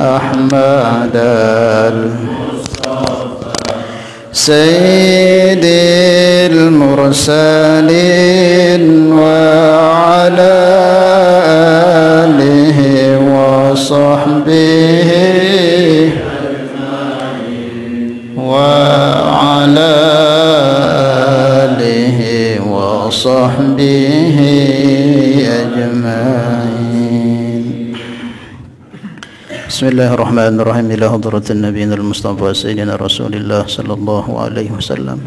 أحمد سيد المرسلين وعلى آله وصحبه وعلى آله وصحبه أجمعين. بسم الله الرحمن الرحيم. إلى حضرة النبي المصطفى سيدنا رسول الله صلى الله عليه وسلم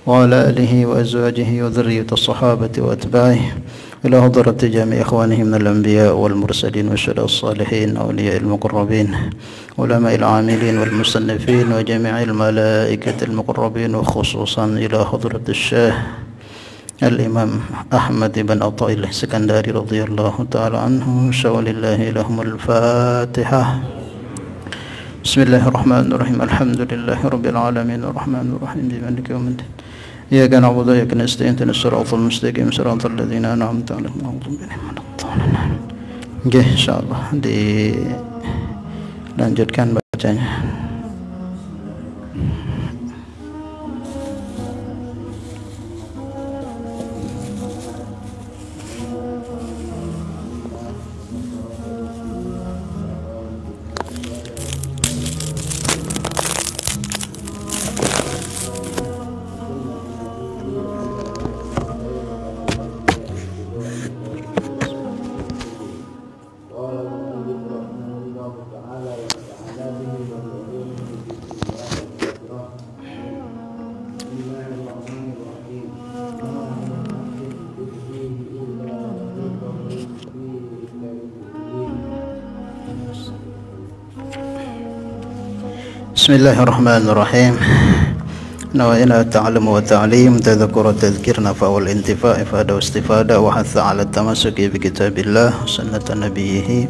وعلى آله وأزواجه وذرية الصحابة وأتباعه، إلى حضرة جميع إخوانه من الأنبياء والمرسلين والشهداء الصالحين أولياء المقربين علماء العاملين والمصنفين وجميع الملائكة المقربين، وخصوصا إلى حضرة الشيخ الإمام أحمد بن عطاء السكندري رضي الله تعالى عنه. ولله لهم الفاتحة. بسم الله الرحمن الرحيم. الحمد لله رب العالمين الرحمن الرحيم مالك يوم الدين. إياك نعبد وإياك نستعين اهدنا الصراط المستقيم صراط الذين أنعمت عليهم غير المغضوب عليهم ولا الضالين. Oke, insyaallah dilanjutkan bacanya. Bismillahirrahmanirrahim. Nawaiنا التعلم والتعليم تذكر التذكير نفع والانتفاع إفادة واستفادة وحث على التمسك بكتاب الله وسنة نبيه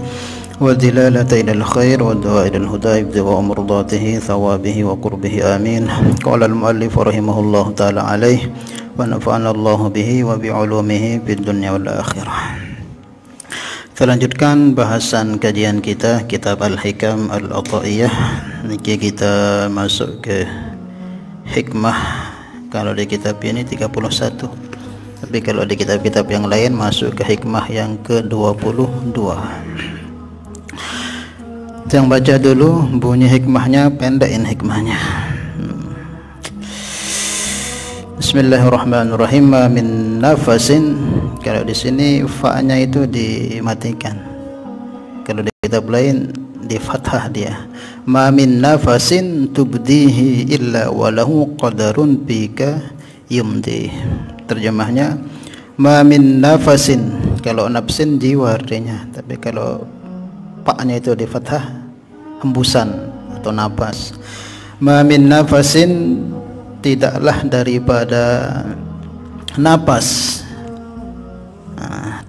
والدلالة إلى الخير والدعاء إلى الهدى ابتغاء مرضاته ثوابه وقربه آمين. قال المؤلف رحمه الله تعالى عليه ونفعنا الله به وبعلومه في الدنيا والآخرة. Kita lanjutkan bahasan kajian kita kitab Al-Hikam Al-Ata'iyah. Niki kita masuk ke hikmah. Kalau di kitab ini 31, tapi kalau di kitab-kitab yang lain masuk ke hikmah yang ke-22. Yang baca dulu bunyi hikmahnya, pendekin hikmahnya. Bismillahirrahmanirrahim. Ma min nafasin, kalau di sini fa-nya itu dimatikan. Kalau di kitab lain di fathah dia. Ma min nafasin tubdihi illa walahu qadarun bika yumdi. Terjemahnya ma min nafasin, kalau nafsin jiwa artinya, tapi kalau pa-nya itu di fathah hembusan atau napas. Ma min nafasin, tidaklah daripada napas,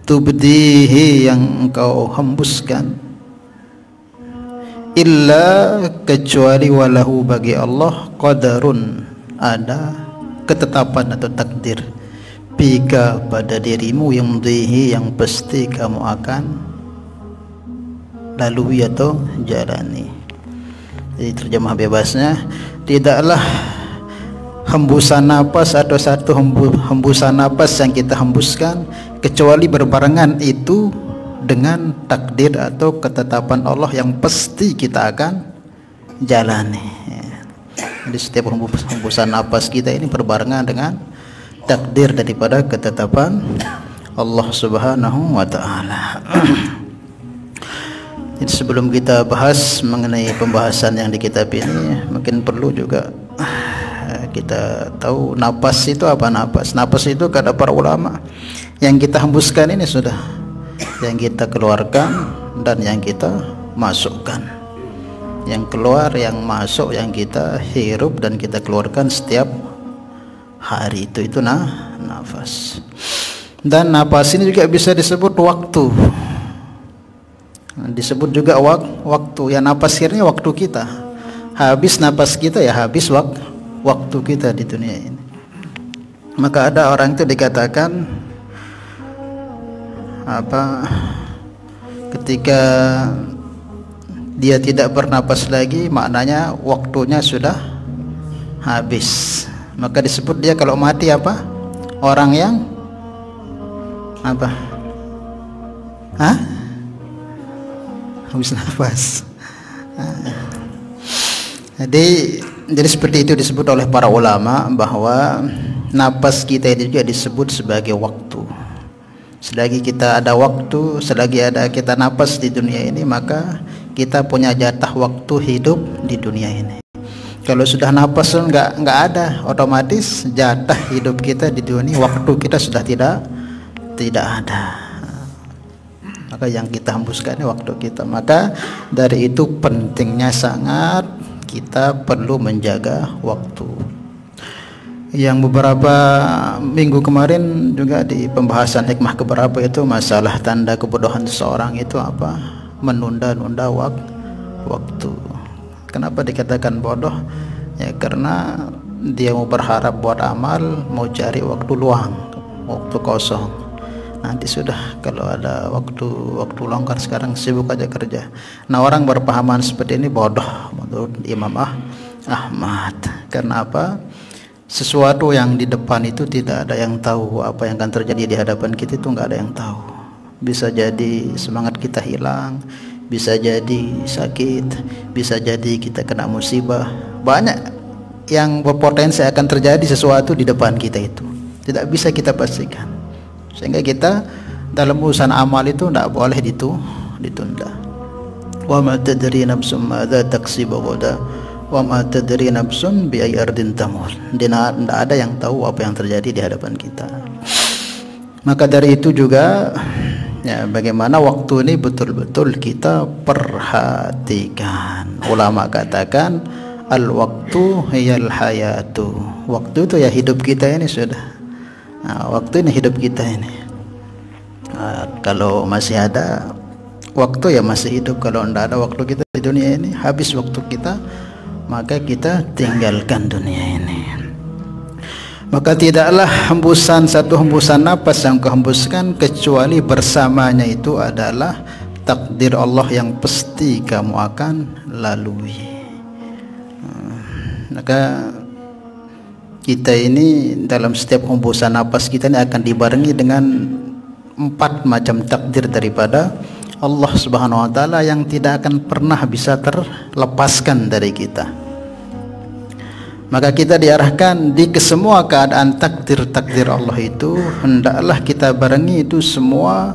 tubdihi yang engkau hembuskan, illa kecuali walahu bagi Allah qadarun ada ketetapan atau takdir, bika pada dirimu, yumdihi yang pasti kamu akan lalui atau jalani. Jadi terjemah bebasnya, tidaklah hembusan napas atau satu hembusan napas yang kita hembuskan kecuali berbarengan itu dengan takdir atau ketetapan Allah yang pasti kita akan jalani. Jadi setiap hembusan napas kita ini berbarengan dengan takdir daripada ketetapan Allah Subhanahu wa taala. Jadi sebelum kita bahas mengenai pembahasan yang di kitab ini, mungkin perlu juga kita tahu napas itu apa. Napas itu kata para ulama, yang kita hembuskan ini sudah, yang kita keluarkan dan yang kita masukkan. Yang keluar, yang masuk, yang kita hirup dan kita keluarkan setiap hari, itu nafas. Dan nafas ini juga bisa disebut waktu, disebut juga waktu. Ya, nafas akhirnya waktu kita. Habis nafas kita ya habis waktu kita di dunia ini. Maka ada orang itu dikatakan ketika dia tidak bernapas lagi, maknanya waktunya sudah habis. Maka disebut dia kalau mati apa? Orang yang apa? Hah? Habis nafas. Jadi seperti itu disebut oleh para ulama bahwa napas kita ini juga disebut sebagai waktu. Selagi kita ada waktu, selagi ada kita napas di dunia ini, maka kita punya jatah waktu hidup di dunia ini. Kalau sudah napas nggak ada, otomatis jatah hidup kita di dunia, waktu kita sudah tidak ada. Maka yang kita hembuskan ini waktu kita. Maka dari itu pentingnya sangat kita perlu menjaga waktu. Yang beberapa minggu kemarin juga di pembahasan hikmah keberapa itu masalah tanda kebodohan seseorang itu apa? Menunda-nunda waktu. Kenapa dikatakan bodoh? Ya karena dia mau berharap buat amal, mau cari waktu luang, waktu kosong. Nanti sudah kalau ada waktu longgar, sekarang sibuk aja kerja. Nah, orang berpahaman seperti ini bodoh menurut Imam Ahmad. Karena apa? Sesuatu yang di depan itu tidak ada yang tahu. Apa yang akan terjadi di hadapan kita itu nggak ada yang tahu. Bisa jadi semangat kita hilang, bisa jadi sakit, bisa jadi kita kena musibah. Banyak yang berpotensi akan terjadi sesuatu di depan kita itu. Tidak bisa kita pastikan. Sehingga kita dalam urusan amal itu tidak boleh ditunda. Wa ma tadri nafsum madza taksibu ghadan wa ma tadri nafsun bi ayyi ardin tamut. Tidak ada yang tahu apa yang terjadi di hadapan kita. Maka dari itu juga ya, bagaimana waktu ini betul-betul kita perhatikan. Ulama katakan al waktu hiyal hayatu. Waktu itu ya hidup kita ini sudah. Nah, waktu ini hidup kita ini. Kalau masih ada waktu ya masih hidup. Kalau tidak ada waktu kita di dunia ini, habis waktu kita, maka kita tinggalkan dunia ini. Maka tidaklah satu hembusan napas yang kehembuskan kecuali bersamanya itu adalah takdir Allah yang pasti kamu akan lalui. Maka kita ini dalam setiap hembusan napas kita ini akan dibarengi dengan 4 macam takdir daripada Allah Subhanahu wa taala yang tidak akan pernah bisa terlepaskan dari kita. Maka kita diarahkan di kesemua keadaan takdir-takdir Allah itu hendaklah kita barengi itu semua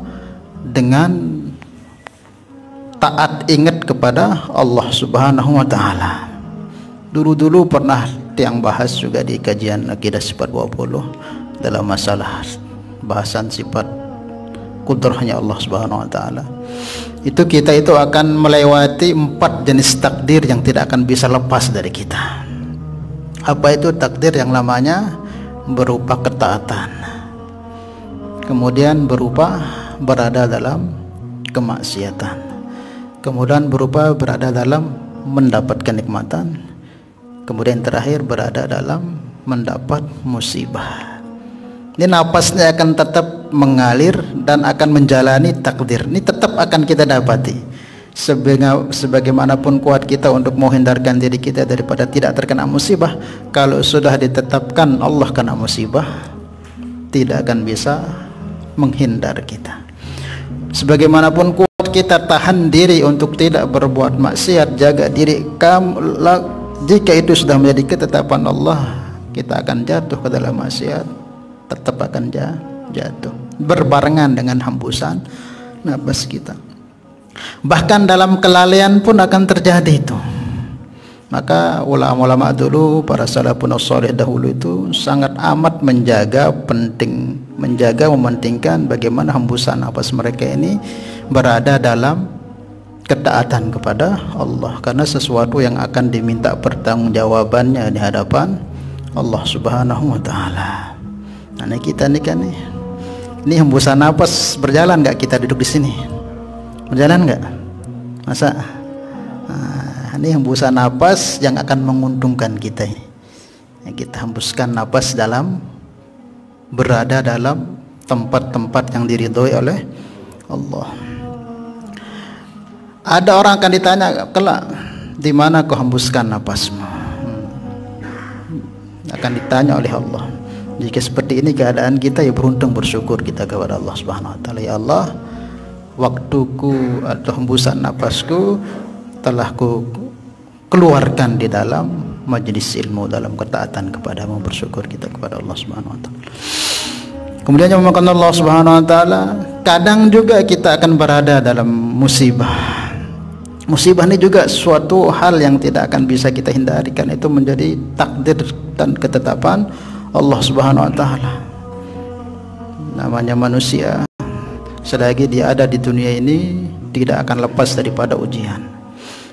dengan taat, ingat kepada Allah Subhanahu wa taala. Dulu pernah yang bahas juga di kajian Aqidah Sifat 20 dalam masalah bahasan sifat kudrahnya Allah Subhanahu wa taala. Itu kita itu akan melewati 4 jenis takdir yang tidak akan bisa lepas dari kita. Apa itu takdir? Yang namanya berupa ketaatan, kemudian berupa berada dalam kemaksiatan, kemudian berupa berada dalam mendapatkan nikmatan, kemudian terakhir berada dalam mendapat musibah. Ini napasnya akan tetap mengalir dan akan menjalani takdir. Ini tetap akan kita dapati. Sebagaimanapun kuat kita untuk menghindarkan diri kita daripada tidak terkena musibah, kalau sudah ditetapkan Allah kena musibah, tidak akan bisa menghindar kita. Sebagaimanapun kuat kita tahan diri untuk tidak berbuat maksiat, jaga diri, jika itu sudah menjadi ketetapan Allah, kita akan jatuh ke dalam maksiat, tetap akan jatuh berbarengan dengan hembusan nafas kita. Bahkan dalam kelalaian pun akan terjadi itu. Maka ulama-ulama dulu, para salafun shalih dahulu itu sangat amat mementingkan bagaimana hembusan nafas mereka ini berada dalam ketaatan kepada Allah, karena sesuatu yang akan diminta pertanggungjawabannya di hadapan Allah Subhanahu wa taala. Nah, kita nih kan ini hembusan nafas berjalan nggak kita duduk di sini? Berjalan nggak? Masa? Nah, ini hembusan napas yang akan menguntungkan kita ini. Kita hembuskan napas berada dalam tempat-tempat yang diridhoi oleh Allah. Ada orang akan ditanya kelak, di mana kau hembuskan napasmu? Akan ditanya oleh Allah. Jika seperti ini keadaan kita, ya beruntung, bersyukur kita kepada Allah Subhanahu wa taala. Ya Allah, waktuku atau hembusan napasku telah ku keluarkan di dalam majlis ilmu, dalam ketaatan kepadamu. Bersyukur kita kepada Allah Subhanahu wa taala. Kemudian yang memakan Allah Subhanahu wa taala, kadang juga kita akan berada dalam musibah. Musibah ini juga suatu hal yang tidak akan bisa kita hindari, karena itu menjadi takdir dan ketetapan Allah Subhanahu wa taala. Namanya manusia, selagi dia ada di dunia ini tidak akan lepas daripada ujian.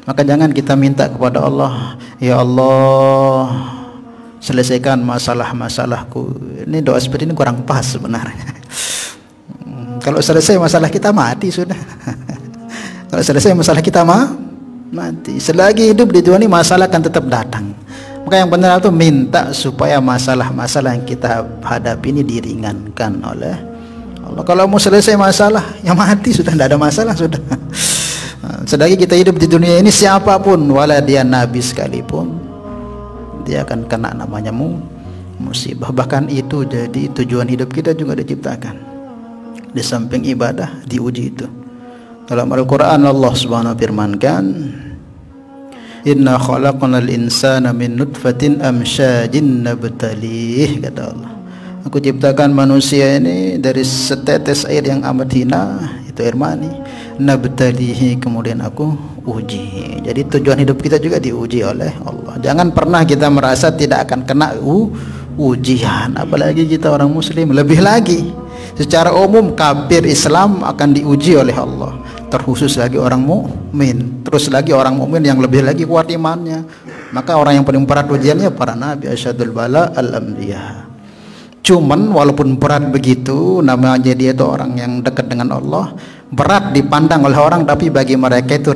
Maka jangan kita minta kepada Allah, ya Allah, selesaikan masalah-masalahku. Ini doa seperti ini kurang pas sebenarnya. Kalau selesai masalah kita, mati sudah. Kalau selesai masalah kita mati. Selagi hidup di dunia ini, masalah akan tetap datang. Maka yang benar itu minta supaya masalah-masalah yang kita hadapi ini diringankan oleh Allah. Kalau mau selesai masalah, ya mati sudah, tidak ada masalah sudah. Selagi kita hidup di dunia ini, siapapun, wala dia nabi sekalipun, dia akan kena namanya musibah. Bahkan itu jadi tujuan hidup kita juga diciptakan. Di samping ibadah, diuji itu. Dalam Al-Quran Allah Subhanahu wa firmankan, inna khalaqnal insana min nutfatin amsyajin nabtalih, kata Allah, aku ciptakan manusia ini dari setetes air yang amat hina, itu air mani, nabtalihi, kemudian aku uji. Jadi tujuan hidup kita juga diuji oleh Allah. Jangan pernah kita merasa tidak akan kena ujian, apalagi kita orang muslim. Lebih lagi secara umum kafir Islam akan diuji oleh Allah, terkhusus lagi orang mukmin, terus lagi orang mukmin yang lebih lagi kuat imannya. Maka orang yang paling berat ujiannya para nabi, asyadul bala al-anbiya. Cuman walaupun berat begitu, namanya dia itu orang yang dekat dengan Allah, berat dipandang oleh orang, tapi bagi mereka itu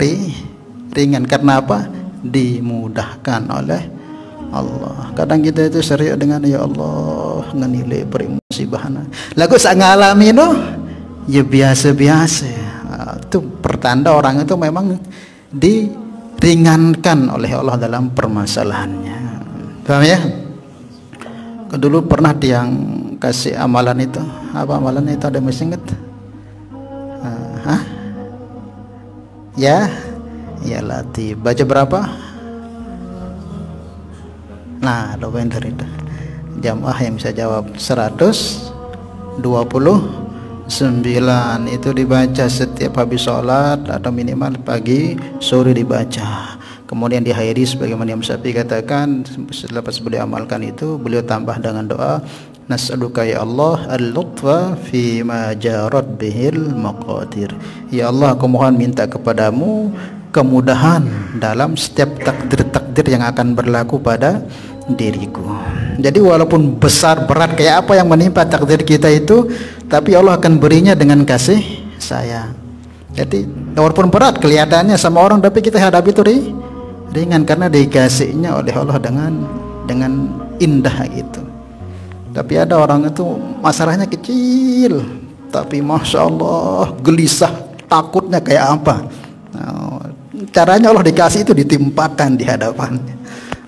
ringan. Karena apa? Dimudahkan oleh Allah. Kadang kita itu serius dengan ya Allah nganile beri musibahna. Lagu sak ngalami no ya biasa-biasa. Itu pertanda orang itu memang diringankan oleh Allah dalam permasalahannya. Paham ya? Dulu pernah yang kasih amalan itu, apa amalan itu, ada masih ingat? Ya latih. Baca berapa? Nah, lupain dari itu. Jamaah yang bisa jawab 129 itu dibaca setiap habis sholat, atau minimal pagi sore dibaca. Kemudian di akhiri sebagaimana Imam Syafi'i katakan, selepas beliau amalkan itu, beliau tambah dengan doa, nas'aluka ya Allah al-lutfa fi ma jarat bihil maqadir. Ya Allah, aku mohon minta kepadamu kemudahan dalam setiap takdir-takdir yang akan berlaku pada diriku. Jadi walaupun besar berat kayak apa yang menimpa takdir kita itu, tapi Allah akan berinya dengan kasih sayang. Jadi walaupun berat kelihatannya sama orang, tapi kita hadapi itu ringan karena dikasihnya oleh Allah dengan indah gitu. Tapi ada orang itu masalahnya kecil, tapi masya Allah gelisah, takutnya kayak apa. Nah, caranya Allah dikasih itu ditimpakan di hadapannya.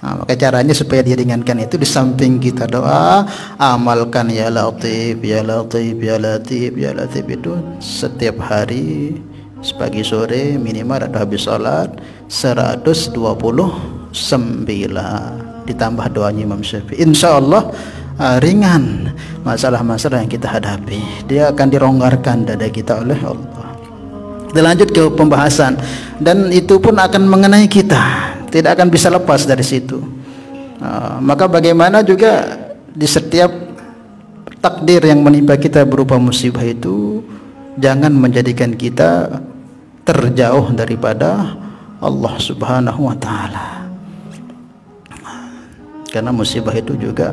Nah, maka caranya supaya dia ringankan itu, di samping kita doa, amalkan ya latif, ya latif, ya latif, ya latif itu setiap hari, sepagi sore minimal atau habis sholat 129, ditambah doanya Imam Syafi'i. Insya Allah ringan masalah-masalah yang kita hadapi, dia akan dironggarkan dada kita oleh Allah. Kita lanjut ke pembahasan, dan itu pun akan mengenai kita, tidak akan bisa lepas dari situ. Maka bagaimana juga di setiap takdir yang menimpa kita berupa musibah itu, jangan menjadikan kita terjauh daripada Allah Subhanahu wa taala. Karena musibah itu juga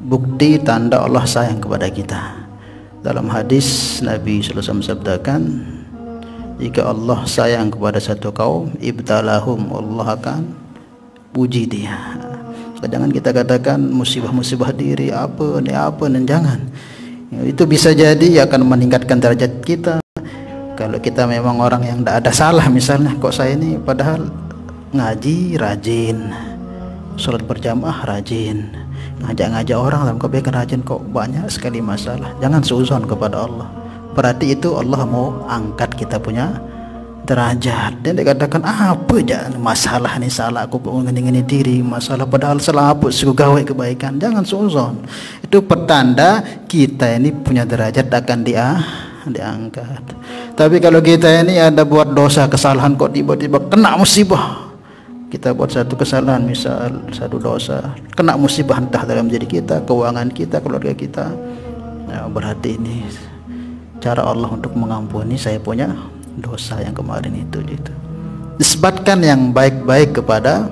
bukti tanda Allah sayang kepada kita. Dalam hadis Nabi sallallahu alaihi wasallam sabdakan, jika Allah sayang kepada satu kaum, ibtalahum, Allah akan puji dia. Jangan kita katakan musibah-musibah diri apa dan jangan. Itu bisa jadi akan meningkatkan derajat kita, Kalau kita memang orang yang tidak ada salah, misalnya kok saya ini padahal ngaji rajin, sholat berjamaah rajin, ngajak-ngajak orang dalam kebaikan rajin, kok banyak sekali masalah. Jangan suuzon kepada Allah. Berarti itu Allah mau angkat kita punya derajat. Dan dikatakan apa aja masalah nih, salah aku ngene diri masalah, padahal salah apa suku gawe kebaikan. Jangan suuzon. Itu pertanda kita ini punya derajat akan diangkat. Tapi kalau kita ini ada buat dosa kesalahan, kok tiba-tiba kena musibah. Kita buat satu kesalahan, misal satu dosa, kena musibah entah dalam diri kita, keuangan kita, keluarga kita, nah, berarti ini cara Allah untuk mengampuni saya punya dosa yang kemarin itu gitu. Nisbatkan yang baik-baik kepada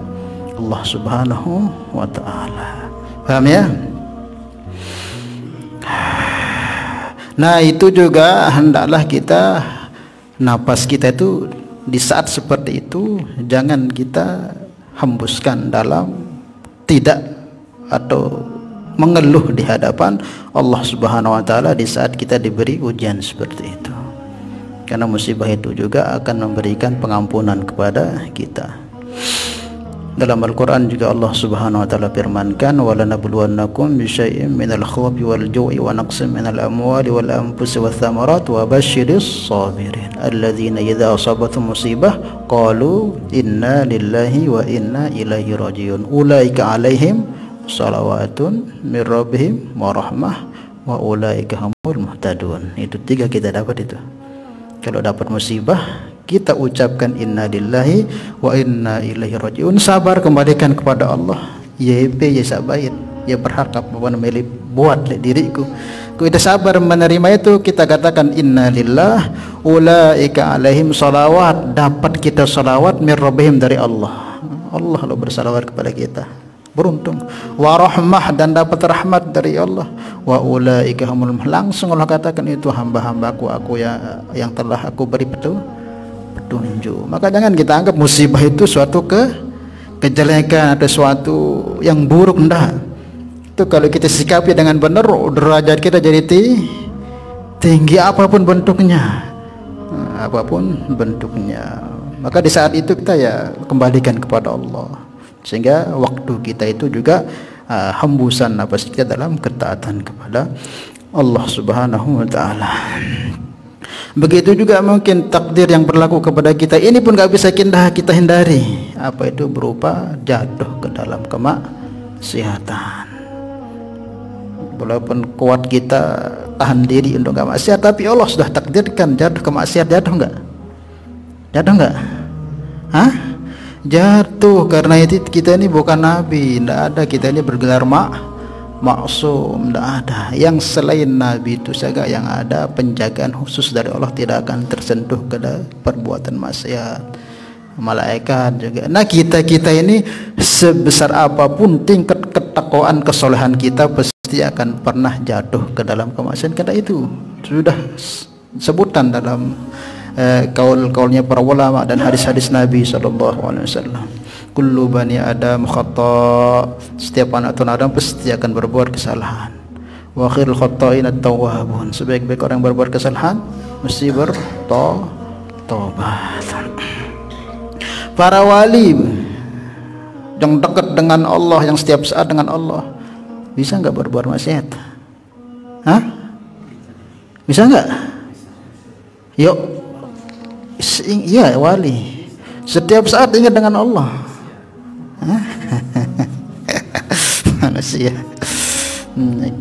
Allah Subhanahu wa ta'ala. Paham ya? Nah, itu juga hendaklah kita, napas kita itu di saat seperti itu jangan kita hembuskan dalam tidak atau mengeluh di hadapan Allah Subhanahu wa taala di saat kita diberi ujian seperti itu. Karena musibah itu juga akan memberikan pengampunan kepada kita. Dalam Al-Quran juga Allah Subhanahu wa taala firmankan, walanabluwannakum bisyai'in minal khawfi wal ju'i wa naqsin minal amwali wal anfusi wath thamarat wa basyiris sabirin alladzina idza asabathum musibah qalu inna lillahi wa inna ilaihi rajiun ulaika alaihim salawatun mir rabbihim wa rahmah wa ulaika humul muhtadun. Itu tiga kita dapat itu. Kalau dapat musibah, kita ucapkan inna lillahi wa inna ilaihi rajiun, sabar, kembalikan kepada Allah. YP ya sabain, ya berharap apa namanya buat diriku. Kita sabar menerima itu, kita katakan inna lillah ulaika alaihim salawat, dapat kita salawat mir rabbihim dari Allah. Allah lo bersalawat kepada kita, beruntung. Wa rahmah, dan dapat rahmat dari Allah. Wa ulaika humul, langsung Allah katakan itu hamba-hambaku, aku yang telah aku beri petunjuk. Maka jangan kita anggap musibah itu suatu kejelekan atau suatu yang buruk. Enggak. Itu kalau kita sikapi dengan benar, derajat kita jadi tinggi apapun bentuknya. Apapun bentuknya. Maka di saat itu kita ya kembalikan kepada Allah. Sehingga waktu kita itu juga hembusan nafas kita dalam ketaatan kepada Allah Subhanahu wa ta'ala. Begitu juga mungkin takdir yang berlaku kepada kita ini pun gak bisa kita hindari. Apa itu? Berupa jatuh ke dalam kemaksiatan. Walaupun kuat kita tahan diri untuk gak maksiat, tapi Allah sudah takdirkan jatuh ke maksiat. Jatuh enggak? Jatuh enggak? Hah? Jatuh. Karena itu kita ini bukan nabi, tidak ada. Kita ini bergelar maksum, tidak ada. Yang selain nabi itu saja yang ada penjagaan khusus dari Allah, tidak akan tersentuh ke perbuatan maksiat. Malaikat juga. Nah, kita ini sebesar apapun tingkat ketakwaan kesolehan kita, pasti akan pernah jatuh ke dalam kemaksiatan. Karena itu sudah sebutan dalam kaul-kaulnya para ulama dan hadis-hadis Nabi SAW. Kullu bani Adam khata', setiap anak tuan Adam pasti akan berbuat kesalahan. Wa khairul khata'in at-tawwabun, sebaik-baik orang yang berbuat kesalahan mesti bertobat. Para wali yang dekat dengan Allah, yang setiap saat dengan Allah, bisa enggak berbuat maksiat? Hah? Bisa enggak? Yuk. Iya, wali setiap saat ingat dengan Allah. Manusia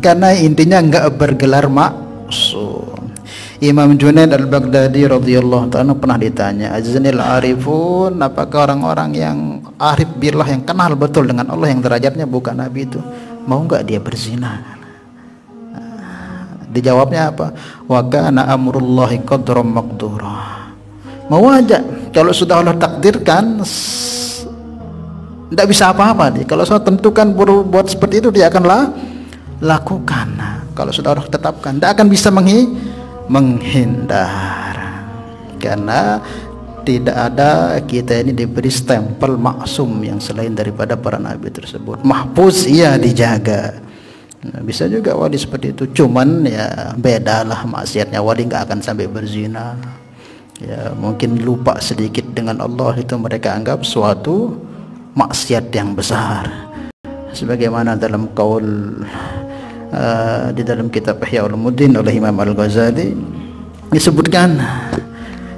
karena intinya enggak bergelar maksum. Imam Junaid al-Baghdadi radhiyallahu ta'ala pernah ditanya, aznil arifun, apakah orang-orang yang arif billah, yang kenal betul dengan Allah, yang derajatnya bukan nabi itu, mau enggak dia berzina? Dijawabnya apa? Wa kana amrullahi qadran maqdura. Mau aja, kalau sudah Allah takdirkan, tidak bisa apa-apa dia. Kalau sudah tentukan berbuat seperti itu, dia akan lakukan. Nah, kalau sudah Allah tetapkan, tidak akan bisa menghindar. Karena tidak ada kita ini diberi stempel maksum yang selain daripada para nabi tersebut. Mahfuz, iya, dijaga. Nah, bisa juga wali seperti itu, cuman ya bedalah maksiatnya. Wali nggak akan sampai berzina, Ya, mungkin lupa sedikit dengan Allah, itu mereka anggap suatu maksiat yang besar. Sebagaimana dalam qaul di dalam kitab Ihya Ulumuddin oleh Imam Al-Ghazali disebutkan,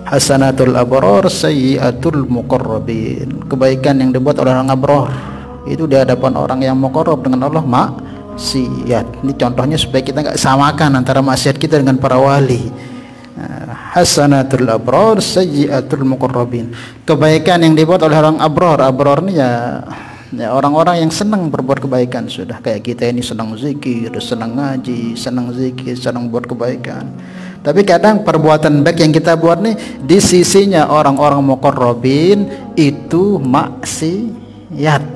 hasanatul abrar sayyiatul muqarrabin, kebaikan yang dibuat oleh orang abrar itu di hadapan orang yang muqarrab dengan Allah maksiat. Ini contohnya supaya kita nggak samakan antara maksiat kita dengan para wali. Hasanatul abrar sayyiatul muqarrabin, kebaikan yang dibuat oleh orang abrar. Abrar ini ya orang-orang yang senang berbuat kebaikan. Sudah kayak kita ini senang zikir, senang ngaji, senang zikir, senang buat kebaikan. Tapi kadang perbuatan baik yang kita buat nih di sisinya orang-orang muqarrabin itu maksiat.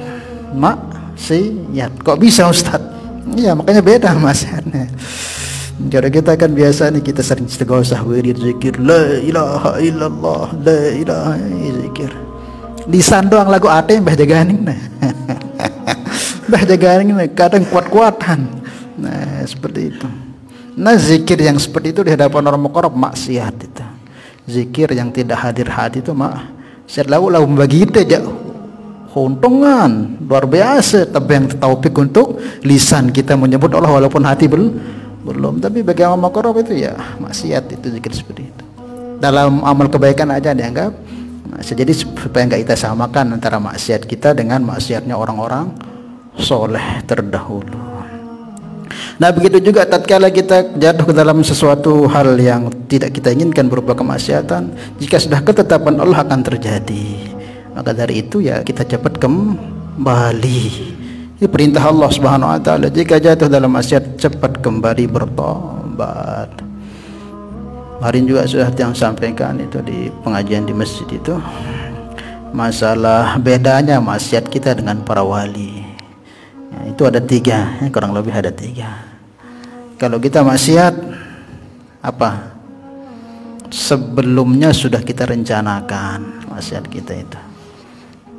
Kok bisa Ustaz? Iya, makanya beda maksiatnya. Jadi kita kan biasa nih, kita sering istighatsah, wirid, zikir, la ilaha illallah, la ilaha zikir. Lisan doang lagu ate Mbah Jaganing nah. Mbah Jaganing nah, kadang kuat-kuatan. Nah, seperti itu. Nah, zikir yang seperti itu di hadapan orang muqarrab maksiat itu. Zikir yang tidak hadir hati itu maksiat. Lalu bagi kita aja keuntungan luar biasa, tapi yang taufik untuk lisan kita menyebut Allah walaupun hati belum. Tapi bagi orang muqarrab itu ya maksiat, itu zikir seperti itu. Dalam amal kebaikan aja dianggap maksiat. Jadi supaya enggak kita samakan antara maksiat kita dengan maksiatnya orang-orang soleh terdahulu. Nah, begitu juga tatkala kita jatuh ke dalam sesuatu hal yang tidak kita inginkan berupa kemaksiatan, jika sudah ketetapan Allah akan terjadi, maka dari itu ya kita cepat kembali. Ini perintah Allah Subhanahu wa taala, jika jatuh dalam maksiat cepat kembali bertobat. Kemarin juga sudah yang sampaikan itu di pengajian di masjid itu, masalah bedanya maksiat kita dengan para wali. Ya, itu ada 3, kurang lebih ada 3. Kalau kita maksiat apa? Sebelumnya sudah kita rencanakan maksiat kita itu.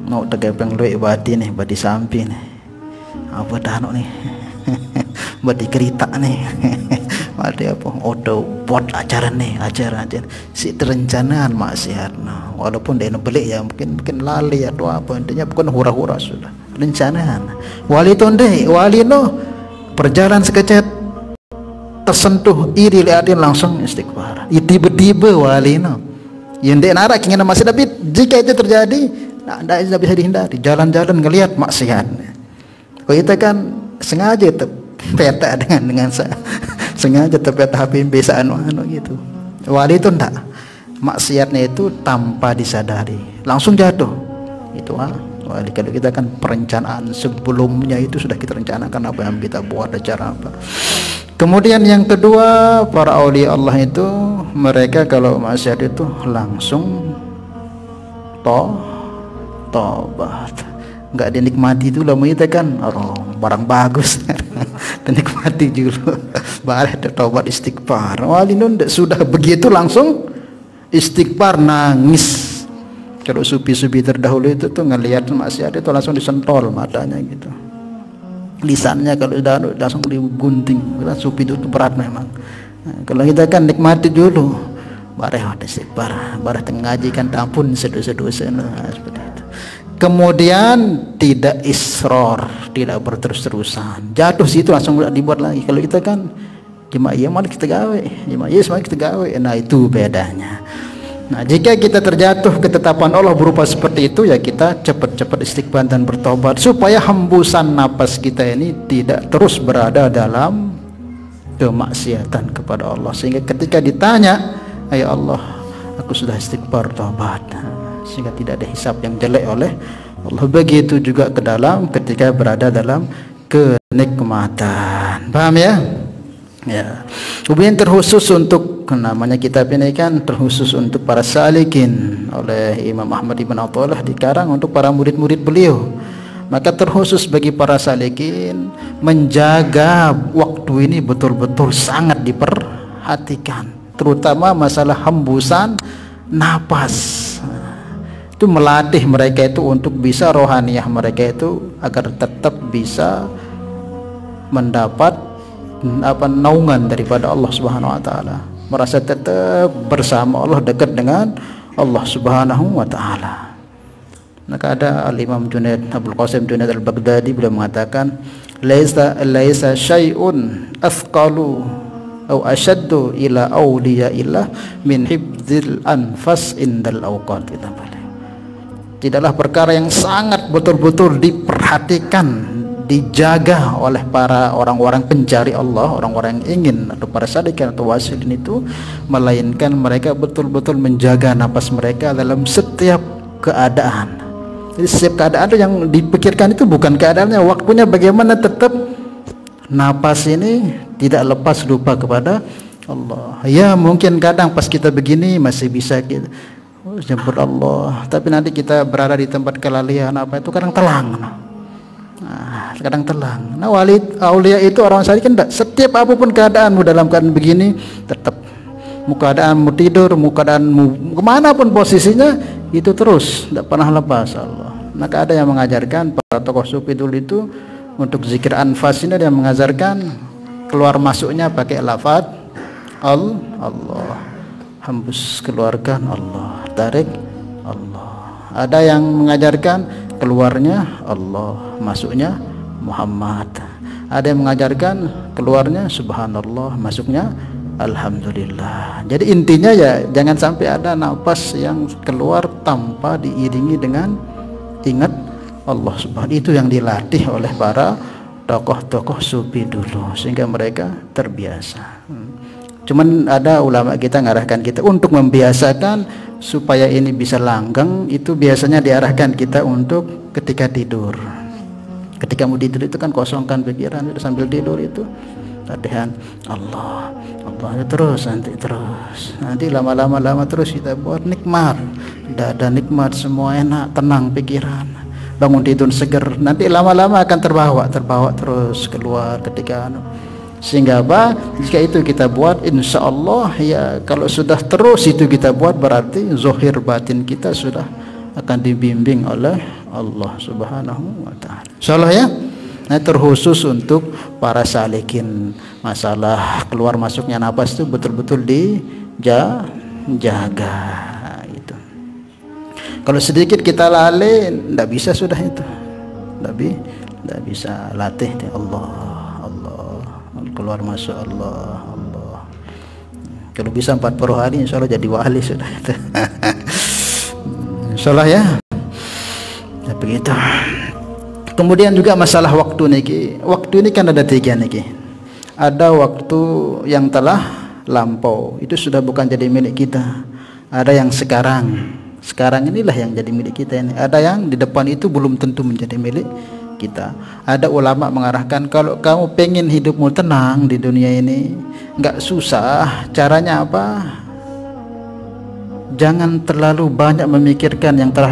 Mau tegapeng lu ibadi nih, badi sampi nih. Apa dah nih badi kerita nih ada apa odo buat acara si terencanaan maksiat. Nah, walaupun dia beli ya mungkin lali atau apa, intinya bukan hura-hura, sudah rencanaan. Wali tonde wali no perjalanan sekejap tersentuh iri liatin langsung istighfar. Tiba-tiba wali no yang dia narak ingin maksiat, tapi jika itu terjadi tidak bisa dihindari. Jalan-jalan ngelihat maksiat. Kita kan sengaja peta dengan sengaja peta HP biasa anu gitu. Wali itu enggak, maksiatnya itu tanpa disadari langsung jatuh. Itu wali. Kalau kita kan perencanaan sebelumnya itu sudah kita rencanakan apa yang kita buat, acara apa. Kemudian yang kedua, para aulia Allah itu mereka kalau maksiat itu langsung tobat. Enggak dinikmati itu lah, kita kan barang bagus dinikmati dulu baru tobat istighfar. Wali nun sudah begitu langsung istighfar, nangis. Kalau sufi-sufi terdahulu itu tuh ngelihat maksiat itu langsung disentol matanya gitu, lisannya kalau udah langsung digunting. Karena sufi itu berat memang. Nah, kalau kita kan nikmati dulu baru istighfar, baru ngaji kan ampun sedosa-dosa. Nah, seperti itu. Kemudian tidak isror, tidak berterus-terusan. Jatuh situ langsung dibuat lagi. Kalau kita kan cuma iya malah kita gawe, cuma iya semuanya kita gawe. Nah, itu bedanya. Nah, jika kita terjatuh ketetapan Allah berupa seperti itu, ya kita cepat-cepat istighfar dan bertobat supaya hembusan napas kita ini tidak terus berada dalam kemaksiatan kepada Allah, sehingga ketika ditanya, ya Allah, aku sudah istighfar, tobat, sehingga tidak ada hisab yang jelek oleh Allah. Begitu juga ketika berada dalam kenikmatan. Paham ya? Ya. Kemudian terkhusus untuk namanya kitab ini kan terkhusus untuk para salikin oleh Imam Ahmad Ibn Athaillah, dikarang untuk para murid-murid beliau. Maka terkhusus bagi para salikin menjaga waktu ini betul-betul sangat diperhatikan, terutama masalah hembusan napas. Itu melatih mereka itu untuk bisa rohaniyah mereka itu agar tetap bisa mendapat naungan daripada Allah Subhanahu wa taala. merasa tetap bersama Allah, dekat dengan Allah Subhanahu wa taala. Maka ada Al-Imam Junaid, Abdul Qasim Junaid Al-Baghdadi, beliau mengatakan laisa syai'un athqalu atau asyaddu ila awliyaillah min hifdzil anfas indal awqat. Tidaklah perkara yang sangat betul-betul diperhatikan, dijaga oleh para orang-orang pencari Allah, orang-orang yang ingin atau para salikin atau wasilin itu, melainkan mereka betul-betul menjaga napas mereka dalam setiap keadaan. Jadi setiap keadaan itu yang dipikirkan itu bukan keadaannya, waktunya bagaimana tetap napas ini tidak lepas lupa kepada Allah. Ya mungkin kadang pas kita begini masih bisa kita jemput Allah, tapi nanti kita berada di tempat kelalaian apa itu kadang telang. Kadang telang. Nah, wali aulia itu orang saleh kan setiap apapun keadaanmu dalam keadaan begini tetap, mau keadaanmu tidur, mau keadaanmu kemanapun posisinya itu terus tidak pernah lepas Allah. Maka ada yang mengajarkan para tokoh sufi dulu itu untuk zikir anfas ini, ada yang mengajarkan keluar masuknya pakai lafaz Allah, hembus keluarkan Allah, tarik Allah. Ada yang mengajarkan keluarnya Allah, masuknya Muhammad. Ada yang mengajarkan keluarnya subhanallah, masuknya alhamdulillah. Jadi intinya ya jangan sampai ada nafas yang keluar tanpa diiringi dengan ingat Allah subhanahu. Itu yang dilatih oleh para tokoh-tokoh sufi dulu sehingga mereka terbiasa. Cuman ada ulama kita ngarahkan kita untuk membiasakan supaya ini bisa langgeng, itu biasanya diarahkan kita untuk ketika tidur. Ketika mau tidur itu kan kosongkan pikiran, itu sambil tidur itu latihan Allah terus nanti lama-lama terus kita buat nikmat, dada nikmat, semua enak, tenang pikiran, bangun tidur seger, nanti lama-lama akan terbawa terus keluar ketika sehingga apa, jika itu kita buat insya Allah ya, kalau sudah terus itu kita buat berarti zahir batin kita sudah akan dibimbing oleh Allah Subhanahu wa taala. Insyaallah ya. Nah, terkhusus untuk para salikin, masalah keluar masuknya napas itu betul-betul dijaga itu. Kalau sedikit kita lalai, tidak bisa sudah itu. Tidak bisa latih Allah keluar masuk Allah. Kalau bisa 40 hari insya Allah jadi wali sudah itu. Insya Allah ya. Ya begitu. Kemudian juga masalah waktu niki. Waktu ini kan ada 3 niki. Ada waktu yang telah lampau, itu sudah bukan jadi milik kita. Ada yang sekarang inilah yang jadi milik kita ini. Ada yang di depan itu belum tentu menjadi milik kita. Ada ulama mengarahkan kalau kamu pengen hidupmu tenang di dunia ini, nggak susah. Caranya apa? Jangan terlalu banyak memikirkan yang telah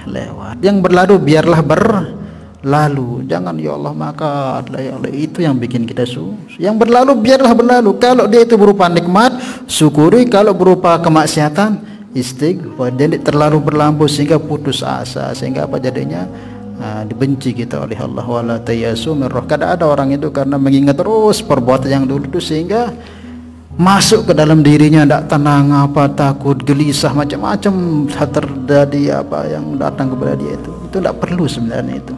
lewat. Yang berlalu biarlah berlalu. Jangan ya Allah maka ya Allah, itu yang bikin kita susah. Yang berlalu biarlah berlalu. Kalau dia itu berupa nikmat, syukuri. Kalau berupa kemaksiatan, istighfar. Jadi terlalu berlampau sehingga putus asa, sehingga apa jadinya? Dibenci kita oleh Allah. Wala tayasu min roh. Kadang ada orang itu karena mengingat terus perbuatan yang dulu itu sehingga masuk ke dalam dirinya tidak tenang, apa takut, gelisah, macam-macam terjadi apa yang datang kepada dia itu tidak perlu sebenarnya itu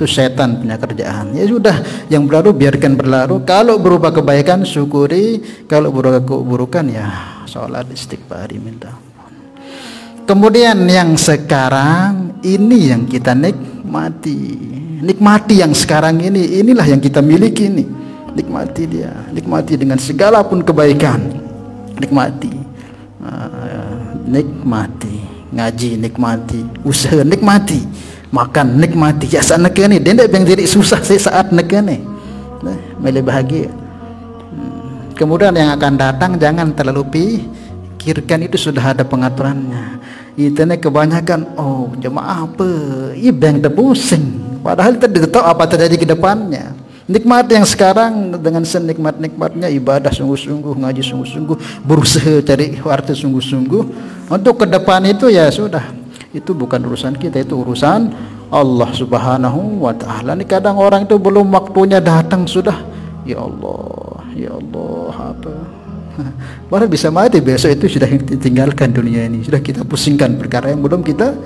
setan punya kerjaan. Ya sudah, yang berlalu biarkan berlalu. Kalau berupa kebaikan syukuri, kalau berupa keburukan ya sholat istighfar, minta ampun. Kemudian yang sekarang ini yang kita nikmati yang sekarang inilah yang kita miliki ini. Nikmati dia, nikmati dengan segala pun kebaikan, nikmati ngaji, nikmati usaha, nikmati makan, nikmati jasa nekene dendek yang jadi susah saat nekene mele bahagia. Kemudian yang akan datang jangan terlalu pikirkan, itu sudah ada pengaturannya. Itu kebanyakan jemaah apa ibang pusing, padahal kita tidak tahu apa terjadi ke depannya. Nikmat yang sekarang dengan senikmat-nikmatnya ibadah sungguh-sungguh, ngaji sungguh-sungguh, berusaha cari harta sungguh-sungguh. Untuk ke depan itu ya sudah, itu bukan urusan kita, itu urusan Allah Subhanahu wa taala. Ini kadang orang itu belum waktunya datang sudah ya Allah apa Malah bisa mati besok, itu sudah ditinggalkan dunia ini, sudah kita pusingkan perkara yang belum kita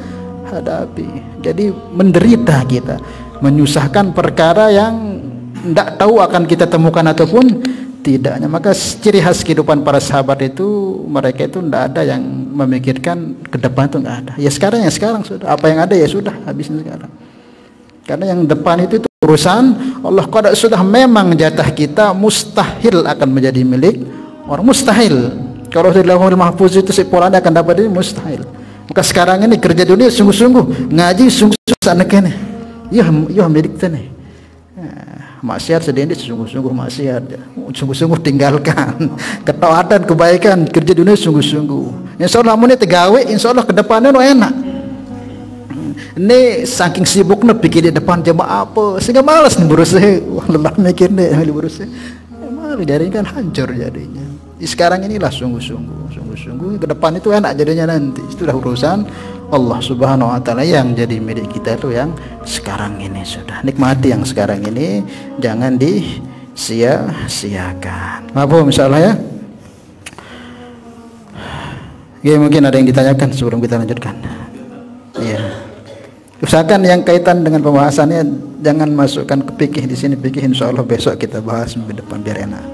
hadapi. Jadi menderita kita, menyusahkan perkara yang tidak tahu akan kita temukan ataupun tidaknya. Maka ciri khas kehidupan para sahabat itu, mereka itu tidak ada yang memikirkan ke depan, itu nggak ada. Ya sekarang sudah, apa yang ada ya sudah, habisin sekarang. Karena yang depan itu urusan Allah. Kalau sudah memang jatah kita, mustahil akan menjadi milik orang, mustahil. Kalau di Lauhul Mahfuz itu sepolannya akan dapat, ini mustahil. Maka sekarang ini kerja dunia sungguh-sungguh, ngaji sungguh-sungguh sana kene. Ya milik tene. Maksiat sedih sungguh-sungguh maksiat, sungguh-sungguh tinggalkan. Ketaatan kebaikan, kerja dunia sungguh-sungguh. Insyaallah mun tegawe, insyaallah ke depannya enak. Ini saking sibuknya pikir di depan jemaah apa, sehingga malas nih berusaha. Wah lelah mikir deh berusaha. Malah dari kan hancur jadinya. Sekarang inilah sungguh-sungguh ke depan itu enak jadinya nanti. Itulah urusan Allah Subhanahu wa taala. Yang jadi milik kita itu yang sekarang ini, sudah nikmati yang sekarang ini, jangan disia-siakan. Apa misalnya ya? Oke, mungkin ada yang ditanyakan sebelum kita lanjutkan. Iya. Usahakan yang kaitan dengan pembahasannya jangan masukkan ke fikih di sini. Fikih insyaallah besok kita bahas minggu depan biar enak.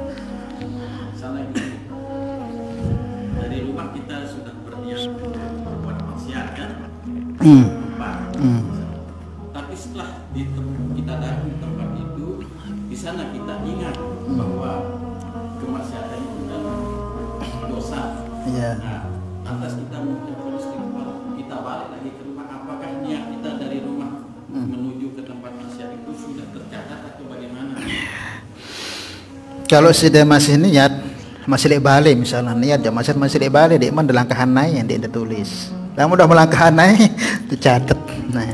Dari rumah kita sudah berniat berbuat maksiat kan? Tapi setelah kita datang di tempat itu, di sana kita ingat bahwa kemaksiatan itu kan dosa. Iya. Nah, lantas kita mengucapkan istighfar, kita balik lagi ke rumah. Apakah niat kita dari rumah menuju ke tempat maksiat itu sudah tercatat atau bagaimana? Kalau sudah masih niat, masih lek balik misalnya niat ya masih lek balik, dia mana langkahan naik yang dia tulis. Lah udah melangkahan naik tercatat. Nah,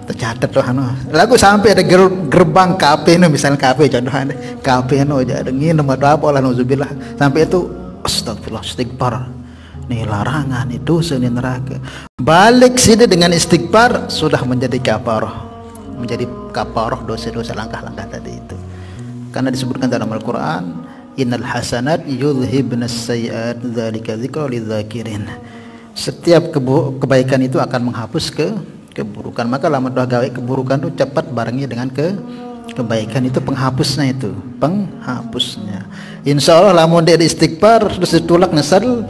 tercatat loh anu. Lagu sampai ada gerbang kafe no, misalnya kafe contohnya. Kafe no aja ada nginem atau apa lah nauzubillah. Sampai itu astagfirullah, istighfar. Nih larangan itu seni neraka. Balik sini dengan istighfar sudah menjadi kafarah. Menjadi kafarah dosa-dosa langkah-langkah tadi itu. Karena disebutkan dalam Al-Qur'an, innal hasanat yudhibnas sayyi'at dzalika dzikra lidzakirin. Setiap kebaikan itu akan menghapus keburukan. Maka lama doa gawe keburukan itu cepat barengi dengan kebaikan, itu penghapusnya, itu penghapusnya. Insya Allah lamun dia istighfar terus ditulak nyesal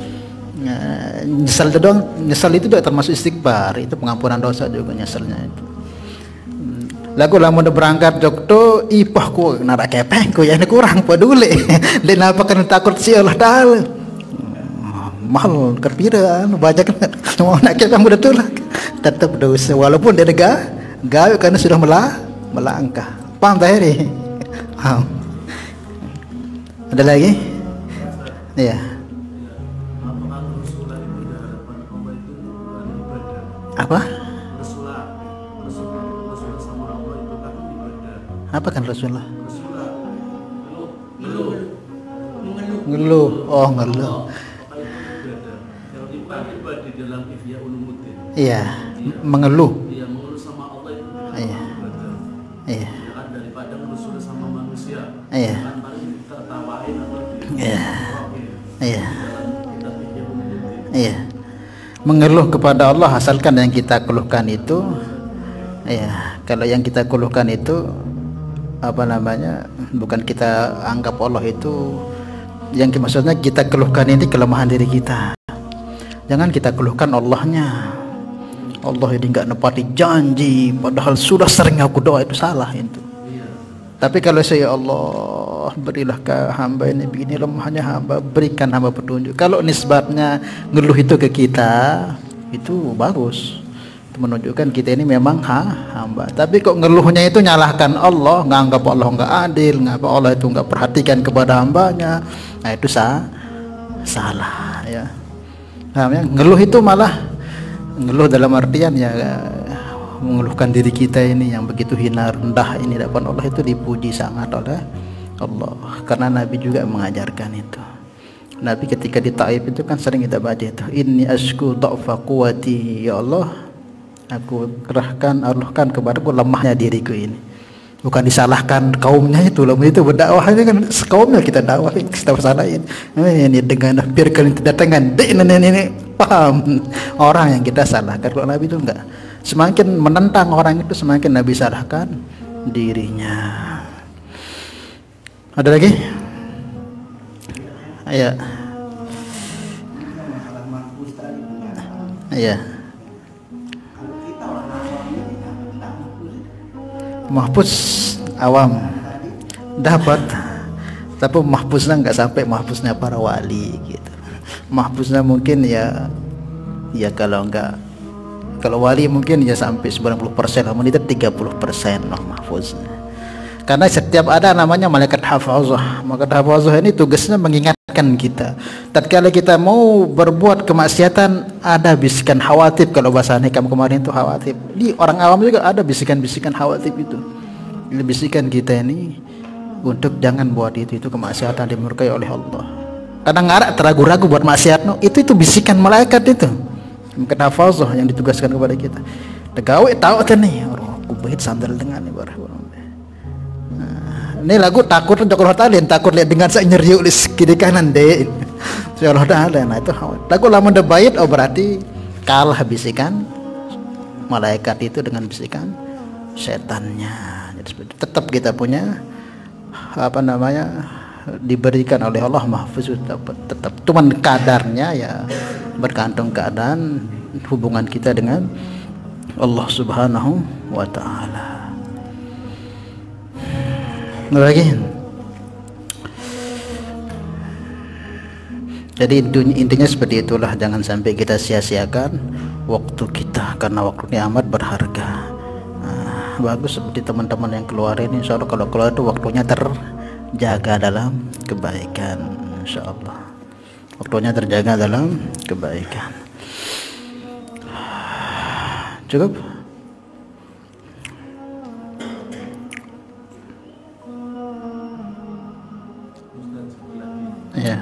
doang, nyesal itu juga termasuk istighfar, itu pengampunan dosa juga nyesalnya itu. Lagu lamun udah berangkat dokter ipah ku narak kepeng ku ya kurang peduli. Dan apa kan takut si Allah Taala. Mahal kepira banyak mau nak kepeng udah tulak. Tetap dosa walaupun dia gawe karena sudah melangkah. Paham tak ini? Paham. Ada lagi? Iya. Apa? Apa kan Rasulullah? Ngeluh. Oh, ngeluh. Iya, mengeluh. Iya, mengeluh sama Allah itu. Iya. Iya. Daripada mengeluh sama manusia. Iya. Tertawain atau iya. Iya. Iya. Mengeluh kepada Allah asalkan yang kita keluhkan itu, ya, kalau yang kita keluhkan itu apa namanya, bukan kita anggap Allah itu, yang maksudnya kita keluhkan ini kelemahan diri kita. Jangan kita keluhkan Allahnya. Allah ini enggak nepati janji padahal sudah sering aku doa, itu salah itu. Tapi kalau saya Allah berilah ke hamba ini begini lemahnya hamba, berikan hamba petunjuk. Kalau nisbatnya ngeluh itu ke kita, itu bagus. Itu menunjukkan kita ini memang hamba. Tapi kok ngeluhnya itu nyalahkan Allah, nganggap Allah nggak adil, nganggap Allah itu nggak perhatikan kepada hambanya, nah itu salah ya. Nah, ngeluh itu malah ngeluh dalam artian ya mengeluhkan diri kita ini yang begitu hina rendah ini depan Allah, itu dipuji sangat oleh Allah. Karena Nabi juga mengajarkan itu. Nabi ketika di Taif itu kan sering kita baca itu, inni asku dha'fa quwwati, ya Allah aku kerahkan arluhkan kepadaku lemahnya diriku ini. Bukan disalahkan kaumnya itu, lamun itu berdakwahnya kan kaumnya kita dakwahin, kita salahin. Ini dengan biar kalian tidak datangkan, ini paham orang yang kita salahkan. Kalau Nabi itu enggak, semakin menentang orang itu semakin Nabi salahkan dirinya. Ada lagi? Iya. Iya. Mahfuz awam dapat, tapi mahfuznya nggak sampai mahfuznya para wali gitu. Mahfuznya mungkin ya kalau wali mungkin ya sampai 90%, namun itu 30% loh mahfuznya. Karena setiap ada namanya malaikat hafazah. Malaikat hafazah ini tugasnya mengingatkan kita. Tatkala kita mau berbuat kemaksiatan, ada bisikan khawatib. Kalau bahasa nikam kemarin itu khawatib. Di orang awam juga ada bisikan-bisikan khawatib itu. Ini bisikan kita ini untuk jangan buat itu kemaksiatan dimurkai oleh Allah. Kadang ngarak teragu-ragu buat maksiat, no, itu bisikan malaikat itu. Malaikat hafazah yang ditugaskan kepada kita. Tegawe tahu nih, orang kubahit sandal dengan nih barang. Ini lagu takut untuk Allah Ta'ala, takut lihat dengan saya nyeriuk di kiri kanan deh. Allah Ta'ala, nah itu lagu lamun debait, oh berarti kalah bisikan malaikat itu dengan bisikan setannya. Jadi tetap kita punya diberikan oleh Allah mahfuz, tetap cuman kadarnya ya bergantung keadaan hubungan kita dengan Allah Subhanahu wa Ta'ala. Lagi. Jadi intinya seperti itulah, jangan sampai kita sia-siakan waktu kita karena waktunya amat berharga. Bagus seperti teman-teman yang keluar ini, insya Allah kalau keluar itu waktunya terjaga dalam kebaikan, insya Allah waktunya terjaga dalam kebaikan. Cukup? Ya.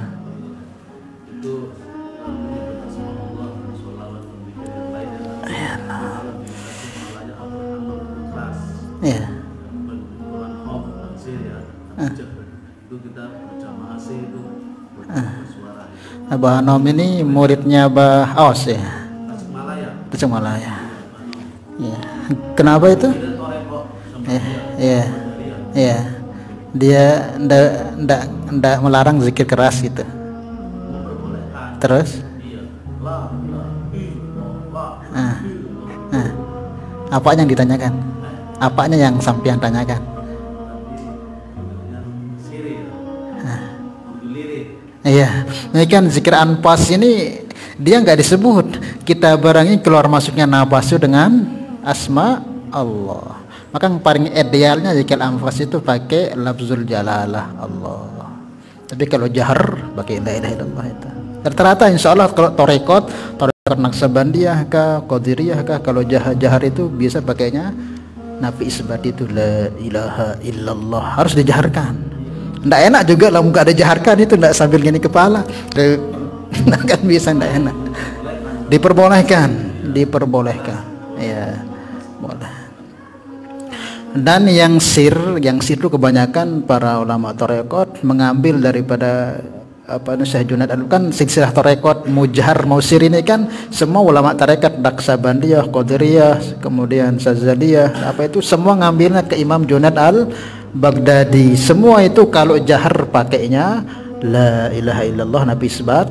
Ya. Abah Nom ini muridnya Abah Aos ya. Tasikmalaya. Ya. Kenapa itu? Ya. Ya. Dia ndak melarang zikir keras gitu. Terus? Apanya yang ditanyakan? Apanya yang sampean tanyakan? Iya, ini kan zikir anfas ini dia nggak disebut. Kita barangi keluar masuknya nafas itu dengan asma Allah. Maka yang paling idealnya zikir anfas itu pakai lafzul jalalah Allah. Tapi kalau jahar pakai la ilaha illallah itu. Rata-rata insya Allah kalau torekot Naksabandiyah kah, Qadiriyah kah, kalau jahar itu biasa pakainya nafi isbat itu la ilaha illallah, harus dijaharkan. Nggak enak juga lah muka ada jaharkan itu, nggak sambil gini kepala nggak kan bisa, nggak enak. Diperbolehkan ya boleh. Dan yang sir itu kebanyakan para ulama tarekat mengambil daripada Syekh Junaid kan silsilah tarekat mujahar mausir ini kan semua ulama tarekat Naksabandiyah, Qadiriyah, kemudian Sazaliyah itu semua ngambilnya ke Imam Junaid al-Baghdadi. Semua itu kalau jahar pakainya la ilaha illallah nabi isbat.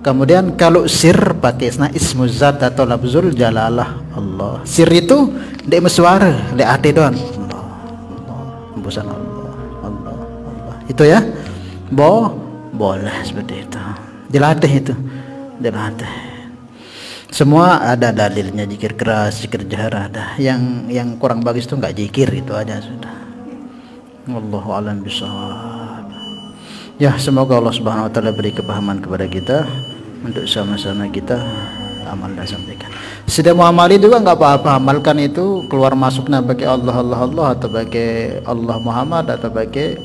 Kemudian kalau sir pakai ismuz zat atau lafzul jalalah Allah. Sir itu di suara, di hati doang. Allah, hembusan Allah. Itu ya. Boleh seperti itu. Dilatih. Semua ada dalilnya, zikir keras, zikir jahar ada. Yang kurang bagus itu nggak zikir, itu aja sudah. Wallahu a'lam bishawab. Ya, semoga Allah Subhanahu wa taala beri kepahaman kepada kita untuk sama-sama kita amal dan sampaikan. Sudah mau amali juga nggak apa-apa, amalkan itu keluar masuknya pakai Allah atau pakai Allah Muhammad atau pakai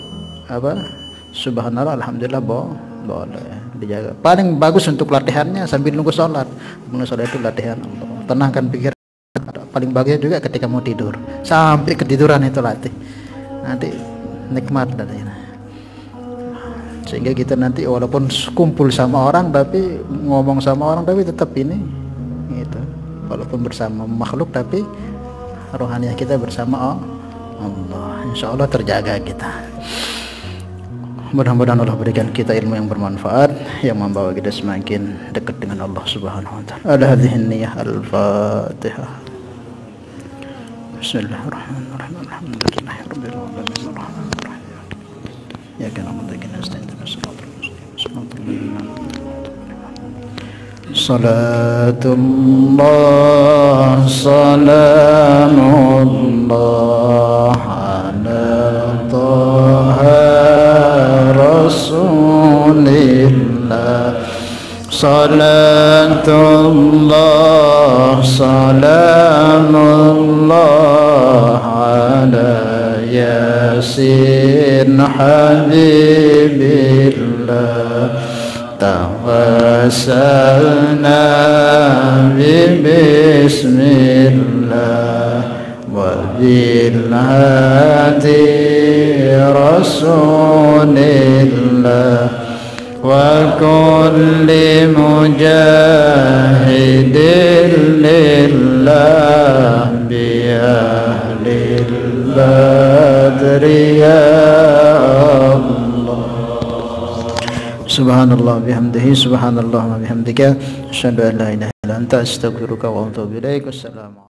Subhanallah, alhamdulillah, boleh dijaga. Paling bagus untuk latihannya sambil nunggu sholat. Nunggu sholat itu latihan Allah. Tenangkan pikiran. Paling bagus juga ketika mau tidur. Sampai ketiduran itu latih. nanti nikmat nanti. Sehingga kita nanti walaupun kumpul sama orang tapi ngomong sama orang tapi tetap ini gitu. Walaupun bersama makhluk tapi rohaniah kita bersama Allah. Insya Allah terjaga kita. Mudah-mudahan Allah berikan kita ilmu yang bermanfaat yang membawa kita semakin dekat dengan Allah Subhanahu wa taala. Ala hadhihi niyyah al-Fatihah. Bismillahirrahmanirrahim. Alhamdulillahirabbil alamin. Arrahmanir rahim. Ya kana mudzakin nasta'in bis-siratal mustaqim. Salatullah salamullah ala Taha Rasulillah. Salatullah salamullah ala Yasin Habibillah. Tawassalna bismillah wa bil hadi rasulillah wa kulli mujahidin lillah bi ahlil badri ya Subhanallah bihamdihi subhanallah wa bihamdika asyhadu an la ilaha illa anta astaghfiruka wa atubu ilaik. Wassalamu